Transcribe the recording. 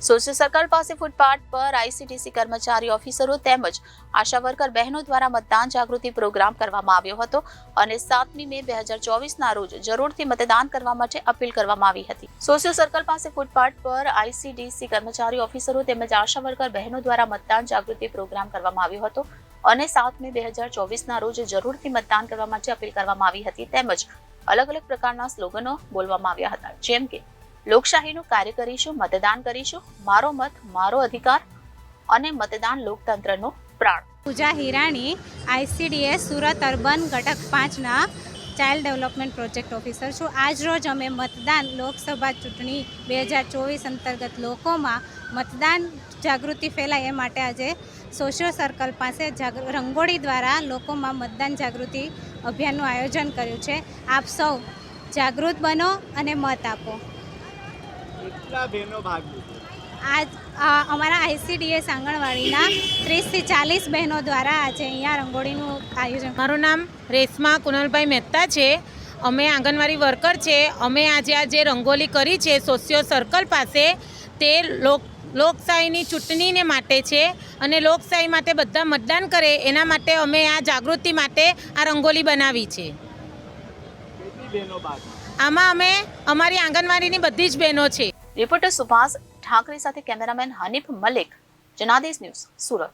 Social circle પાસે footpath પર આઈસીડીસી કર્મચારી ઓફિસરો તેમજ આશા વર્કર બહેનો દ્વારા મતદાન જાગૃતિ પ્રોગ્રામ કરવામાં આવ્યો હતો અને 7મી મે 2024ના રોજ જરૂરથી મતદાન કરવા માટે અપીલ કરવામાં આવી હતી। સોશિયલ સર્કલ પાસે ફૂટપાથ પર આઈસીડીસી કર્મચારી ઓફિસરો તેમજ આશા વર્કર બહેનો દ્વારા મતદાન જાગૃતિ પ્રોગ્રામ કરવામાં આવ્યો હતો અને 7 મે 2024ના રોજ જરૂરથી મતદાન કરવા માટે અપીલ કરવામાં આવી હતી તેમજ અલગ અલગ પ્રકારના સ્લોગનો બોલવામાં આવ્યા હતા, જેમ કે લોકશાહીનું કાર્ય કરીશું, મતદાન કરીશું, મારો મત મારો અધિકાર અને મતદાન લોકતંત્રનો પ્રાણ। પૂજા હિરાણી, આઈસીડીએસ સુરત અર્બન ઘટક 5ના ચાઇલ્ડ ડેવલપમેન્ટ પ્રોજેક્ટ ઓફિસર છું। આજ રોજ અમે મતદાન લોકસભા ચૂંટણી 2024 અંતર્ગત લોકોમાં મતદાન જાગૃતિ ફેલાય એ માટે આજે સોશિયલ સર્કલ પાસે રંગોળી દ્વારા લોકોમાં મતદાન જાગૃતિ અભિયાનનું આયોજન કર્યું છે। આપ સૌ જાગૃત બનો અને મત આપો। આજ અમારા આઈસીડીએસ આંગણવાડીના 30 થી 40 બહેનો દ્વારા આજે અહીંયા રંગોળીનું આયોજન। મારું નામ રેશમા કુનલભાઈ મહેતા છે। અમે આંગણવાડી વર્કર છે। અમે આજે આ જે રંગોલી કરી છે સોશિયલ સર્કલ પાસે, તે લોકશાહીની ચૂંટણીને માટે છે અને લોકશાહી માટે બધા મતદાન કરે એના માટે અમે આ જાગૃતિ માટે આ રંગોલી બનાવી છે। આમાં અમે અમારી આંગણવાડીની બધી જ બહેનો છે। રિપોર્ટર સુભાષ ઠાકરે સાથે કેમેરામેન હનીફ મલિક, જનાદેશ ન્યૂઝ, સુરત।